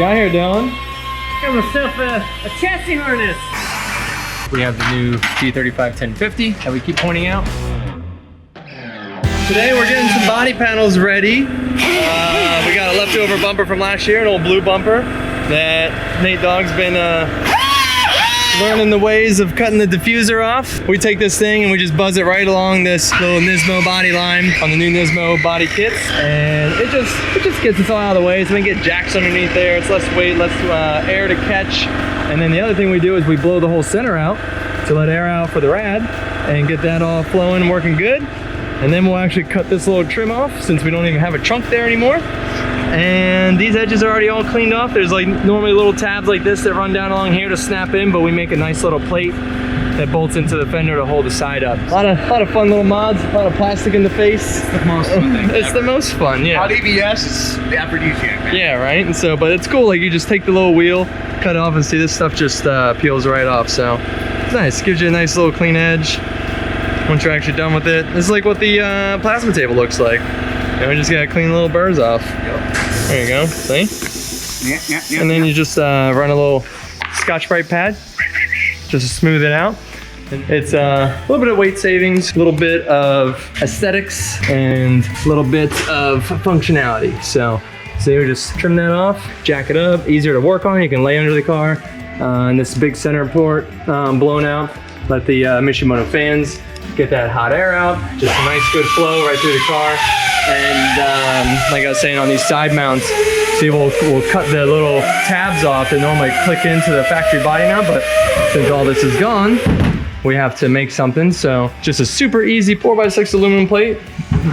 got here, Dylan? Got myself a chassis harness. We have the new G351050 that we keep pointing out. Today we're getting some body panels ready. We got a leftover bumper from last year, an old blue bumper that Nate Dogg's been learning the ways of cutting the diffuser off. We take this thing and we just buzz it right along this little Nismo body line on the new Nismo body kits, and it just gets us all out of the way. So we can get jacks underneath there. It's less weight, less air to catch. And then the other thing we do is we blow the whole center out to let air out for the rad and get that all flowing and working good. And then we'll actually cut this little trim off since we don't even have a trunk there anymore. And these edges are already all cleaned off. There's like normally little tabs like this that run down along here to snap in, but we make a nice little plate that bolts into the fender to hold the side up. A lot of fun little mods, a lot of plastic in the face. It's the most fun thing. It's the most fun, yeah. Hot EBS is the aphrodisiac, man. Yeah, right? And so, but it's cool, like you just take the little wheel, cut it off, and see this stuff just peels right off. So it's nice, gives you a nice little clean edge once you're actually done with it. This is like what the plasma table looks like. And we just gotta clean little burrs off. There you go, see? Yeah. And then you just run a little Scotch-Brite pad just to smooth it out. It's a little bit of weight savings, a little bit of aesthetics, and a little bit of functionality. So you just trim that off, jack it up, easier to work on. You can lay under the car. And this big center port blown out. Let the Mishimoto fans get that hot air out. Just a nice good flow right through the car. And like I was saying, on these side mounts, see, we'll cut the little tabs off that normally click into the factory body mount, but since all this is gone, we have to make something. So just a super easy 4x6 aluminum plate.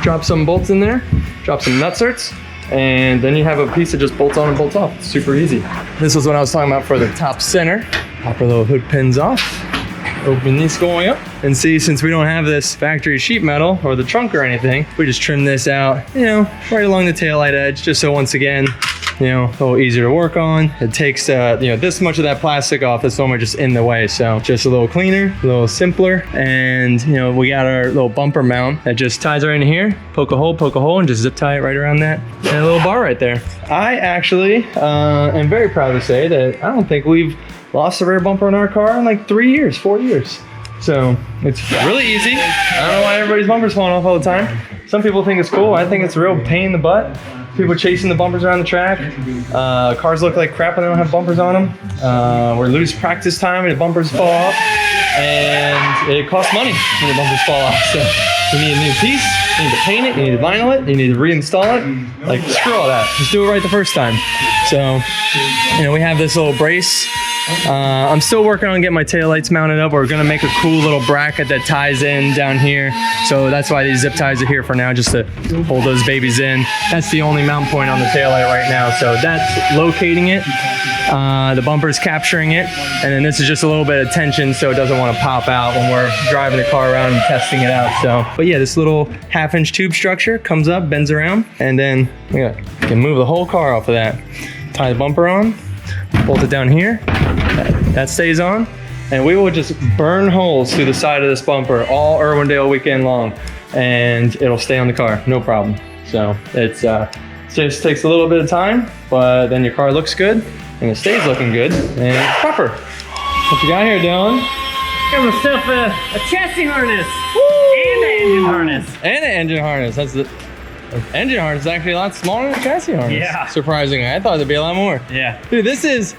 Drop some bolts in there, drop some nutserts, and then you have a piece that just bolts on and bolts off. It's super easy. This was what I was talking about for the top center. Pop our little hood pins off. Open these going up, and see, since we don't have this factory sheet metal or the trunk or anything, we just trim this out, you know, right along the taillight edge, just so once again, you know, a little easier to work on. It takes, you know, this much of that plastic off that's normally just in the way. So just a little cleaner, a little simpler. And, you know, we got our little bumper mount that just ties right in here, poke a hole, and just zip tie it right around that. And a little bar right there. I actually am very proud to say that I don't think we've lost a rear bumper in our car in like 4 years. So it's really easy. I don't know why everybody's bumper's falling off all the time. Some people think it's cool. I think it's a real pain in the butt. People chasing the bumpers around the track. Cars look like crap when they don't have bumpers on them. We lose practice time and the bumpers fall off. And it costs money when the bumpers fall off. So you need a new piece, you need to paint it, you need to vinyl it, you need to reinstall it. Like, screw all that. Just do it right the first time. So, you know, we have this little brace. I'm still working on getting my taillights mounted up. We're gonna make a cool little bracket that ties in down here. So that's why these zip ties are here for now, just to hold those babies in. That's the only mount point on the taillight right now. So that's locating it. The bumper's capturing it. And then this is just a little bit of tension so it doesn't want to pop out when we're driving the car around and testing it out. So, but yeah, this little 1/2-inch tube structure comes up, bends around, and then you can move the whole car off of that. Tie the bumper on, bolt it down here. That stays on, and we will just burn holes through the side of this bumper all Irwindale weekend long, and it'll stay on the car, no problem. So it just takes a little bit of time, but then your car looks good, and it stays looking good, and it's proper. What you got here, Dylan? Got myself a chassis harness. Woo! And an engine harness. And an engine harness. That's the engine harness is actually a lot smaller than the chassis harness. Yeah. Surprisingly, I thought it'd be a lot more. Yeah. Dude, this is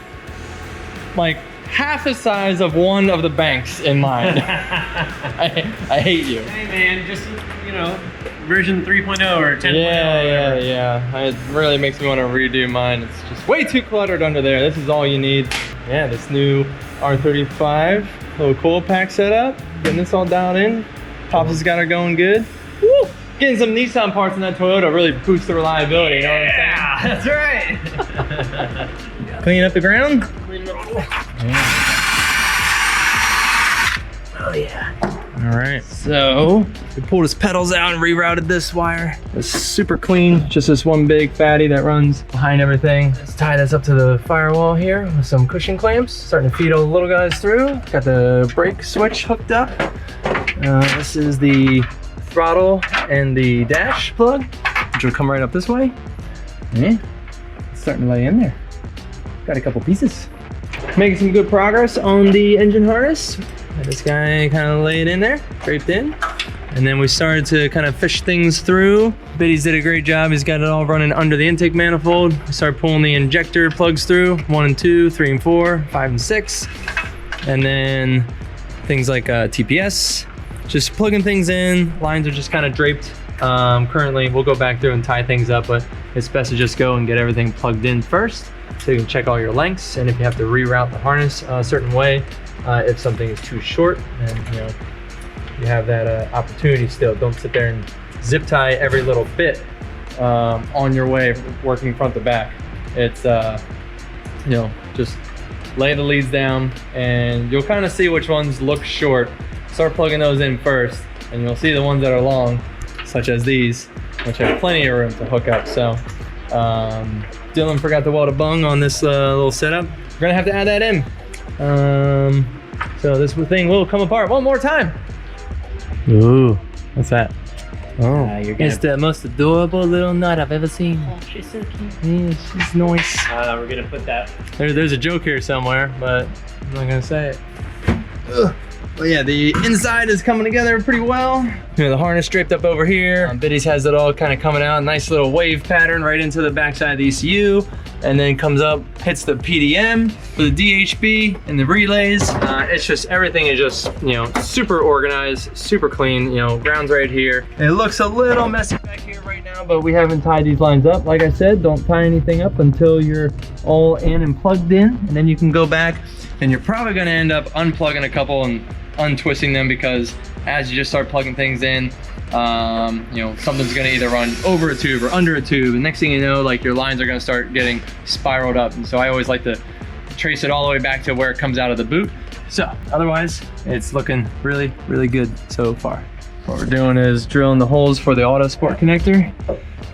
like half the size of one of the banks in mine. I hate you. Hey man, just, you know, version 3.0 or 10.0. Yeah. It really makes me want to redo mine. It's just way too cluttered under there. This is all you need. Yeah, this new R35 little coil pack setup. Getting this all dialed in. Pops has got her going good. Woo! Getting some Nissan parts in that Toyota really boosts the reliability, you know what I'm saying? Yeah, that's right. Clean up the ground. Oh yeah. All right, so we pulled his pedals out and rerouted this wire. It's super clean, just this one big fatty that runs behind everything. Let's tie this up to the firewall here with some cushion clamps. Starting to feed all the little guys through. Got the brake switch hooked up. This is the throttle and the dash plug, which will come right up this way. Yeah, it's starting to lay in there. got a couple pieces. Making some good progress on the engine harness. Got this guy kind of laid in there, draped in. And then we started to kind of fish things through. Biddy's did a great job. He's got it all running under the intake manifold. We started pulling the injector plugs through, 1 and 2, 3 and 4, 5 and 6. And then things like TPS, just plugging things in. Lines are just kind of draped. Currently, we'll go back through and tie things up, but it's best to just go and get everything plugged in first, so you can check all your lengths. And if you have to reroute the harness a certain way, if something is too short, and you know, you have that opportunity still. Don't sit there and zip tie every little bit on your way, working front to back. It's you know, just lay the leads down, and you'll kind of see which ones look short. Start plugging those in first, and you'll see the ones that are long, such as these, which have plenty of room to hook up. So Dylan forgot to weld a bung on this little setup. We're gonna have to add that in. So this thing will come apart one more time. Ooh, what's that? Oh, it's the most adorable little nut I've ever seen. Oh, she's so cute. Yeah, she's nice. We're gonna put that. There's a joke here somewhere, but I'm not gonna say it. Ugh. But yeah, the inside is coming together pretty well. You know, the harness draped up over here. Biddy's has it all kind of coming out. Nice little wave pattern right into the backside of the ECU. And then comes up, hits the PDM for the DHB and the relays. It's just, everything is just, you know, super organized, super clean. You know, ground's right here. It looks a little messy back here right now, but we haven't tied these lines up. Like I said, don't tie anything up until you're all in and plugged in. And then you can go back, and you're probably gonna end up unplugging a couple and untwisting them, because as you just start plugging things in, you know, something's gonna either run over a tube or under a tube, and next thing you know, like, your lines are gonna start getting spiraled up. And so I always like to trace it all the way back to where it comes out of the boot. So otherwise, it's looking really, really good so far. What we're doing is drilling the holes for the Autosport connector.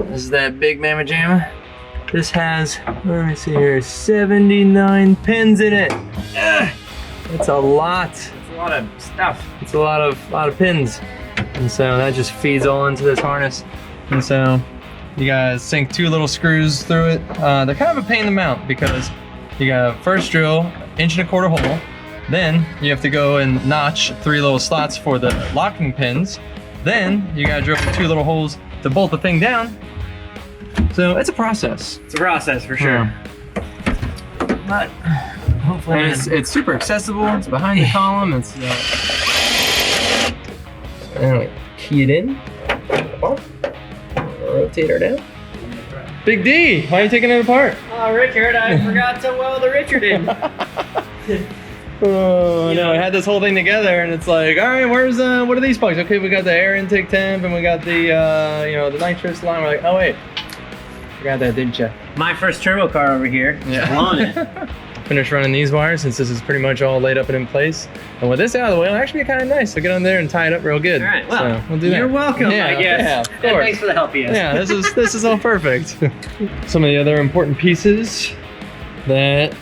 This is that big mamma jamma. This has, let me see here, 79 pins in it. It's a lot. It's a lot of stuff. It's a lot of pins. And so that just feeds all into this harness. And so you guys sink 2 little screws through it. They're kind of a pain in the mount, because you gotta first drill 1.25 inch hole. Then you have to go and notch 3 little slots for the locking pins. Then you gotta drill 2 little holes to bolt the thing down. So it's a process. It's a process for sure. But hopefully, and it's super accessible. It's behind the column. It's anyway, key it in. Rotate her down. Big D, why are you taking it apart? Oh, Richard, I forgot to weld the Richard in. Oh no, I had this whole thing together, and it's like, all right, where's what are these plugs? Okay, we got the air intake temp, and we got the you know, the nitrous line. We're like, oh wait, forgot that, didn't you? My first turbo car over here. Yeah. Blowing it. Finish running these wires, since this is pretty much all laid up and in place. And with this out of the way, it'll actually be kind of nice. So get on there and tie it up real good. All right, well, so we'll do that. You're welcome, yeah, I guess. Yeah, of And course. thanks for the help, yes. Yeah, this is all perfect. Some of the other important pieces that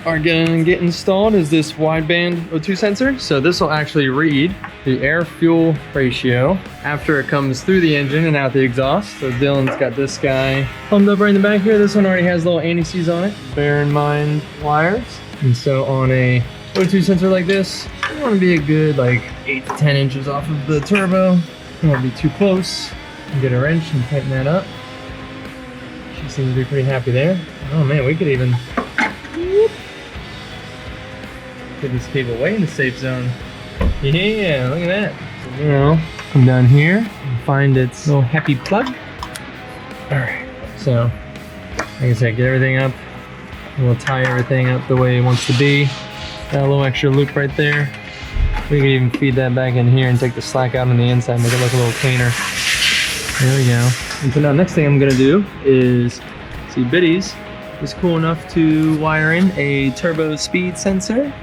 are gonna get installed is this wideband O2 sensor. So this will actually read the air-fuel ratio after it comes through the engine and out the exhaust. So Dylan's got this guy plumbed up right in the back here. This one already has little anti-seize on it. Bear in mind wires. And so on a O2 sensor like this, you want to be a good like 8 to 10 inches off of the turbo. You don't want to be too close. You get a wrench and tighten that up. She seems to be pretty happy there. Oh man, we could even get this cable way in the safe zone. Yeah, look at that. So now, come down here and find its little happy plug. All right, so like I said, get everything up. We'll tie everything up the way it wants to be. Got a little extra loop right there. We can even feed that back in here and take the slack out on the inside, make it look a little cleaner. There we go. And so now next thing I'm gonna do is, see, Biddy's is cool enough to wire in a turbo speed sensor.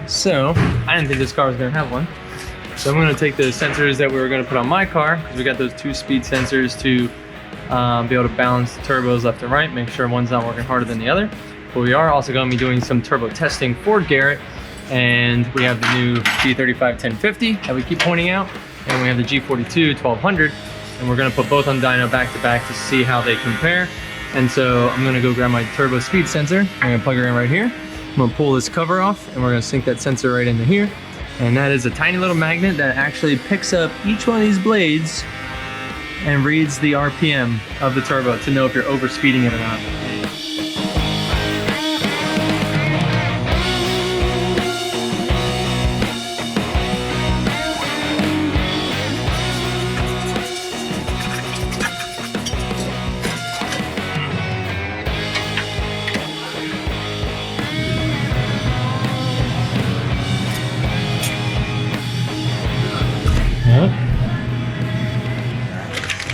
So I didn't think this car was gonna have one. So I'm gonna take the sensors that we were gonna put on my car, because we got those 2 speed sensors to be able to balance the turbos left and right, make sure one's not working harder than the other. But we are also going to be doing some turbo testing for Garrett, and we have the new G35 1050 that we keep pointing out, and we have the G42 1200, and we're going to put both on dyno back to back to see how they compare. And so I'm gonna go grab my turbo speed sensor. I'm gonna plug it in right here. I'm gonna pull this cover off and we're gonna sink that sensor right into here. And that is a tiny little magnet that actually picks up each one of these blades and reads the RPM of the turbo to know if you're over speeding it or not.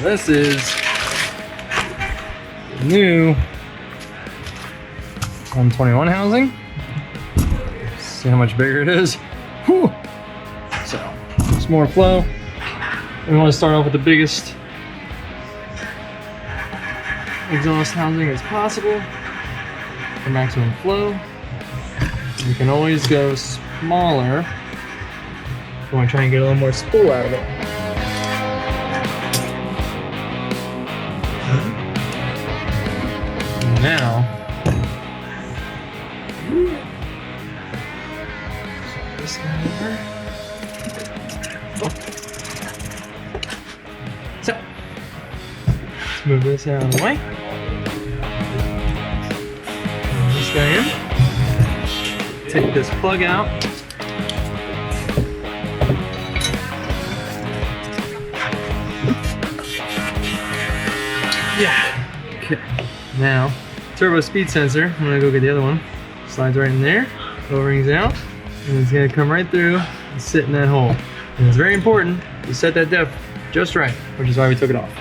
This is new 121 housing. See how much bigger it is. Whew. So, just more flow. We want to start off with the biggest exhaust housing as possible for maximum flow. You can always go smaller if you want to try and get a little more spool out of it. Now, this guy over. So, let's move this out of the way. Move this guy in. Take this plug out. Yeah. Okay. Now, turbo speed sensor, I'm gonna go get the other one. Slides right in there, O-rings out, and it's gonna come right through and sit in that hole. And it's very important to set that depth just right, which is why we took it off.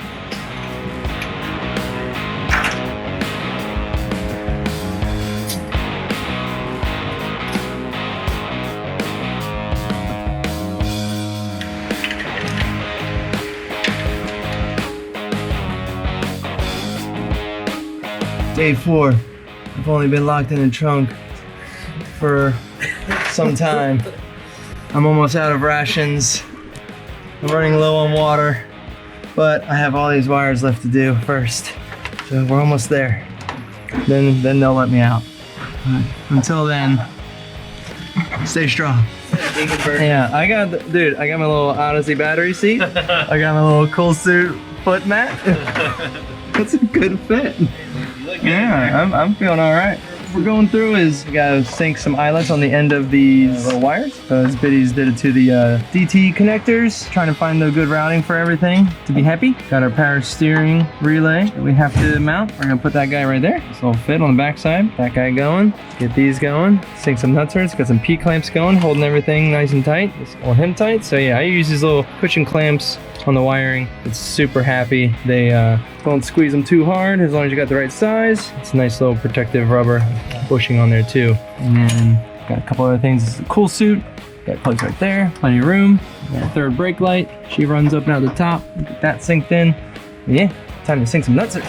Day 4. I've only been locked in the trunk for some time. I'm almost out of rations. I'm running low on water, but I have all these wires left to do first. So we're almost there. Then they'll let me out. But until then, stay strong. Yeah, I got my little Odyssey battery seat. I got my little cool suit foot mat. That's a good fit. Yeah, I'm feeling all right. What we're going through is we gotta sink some eyelets on the end of these little wires. As Biddies did it to the DT connectors, trying to find the good routing for everything to be happy. Got our power steering relay that we have to mount. We're gonna put that guy right there. This will fit on the back side. That guy going. Get these going. Sink some nutsers. Got some P clamps going, holding everything nice and tight. Just hold him tight. So yeah, I use these little cushion clamps on the wiring. It's super happy. They don't squeeze them too hard as long as you got the right size. It's a nice little protective rubber bushing on there too. And then got a couple other things. This is a cool suit. Got plugs right there, plenty of room. Got a third brake light. She runs up and out the top. Get that synced in. Yeah, time to sink some nutsers.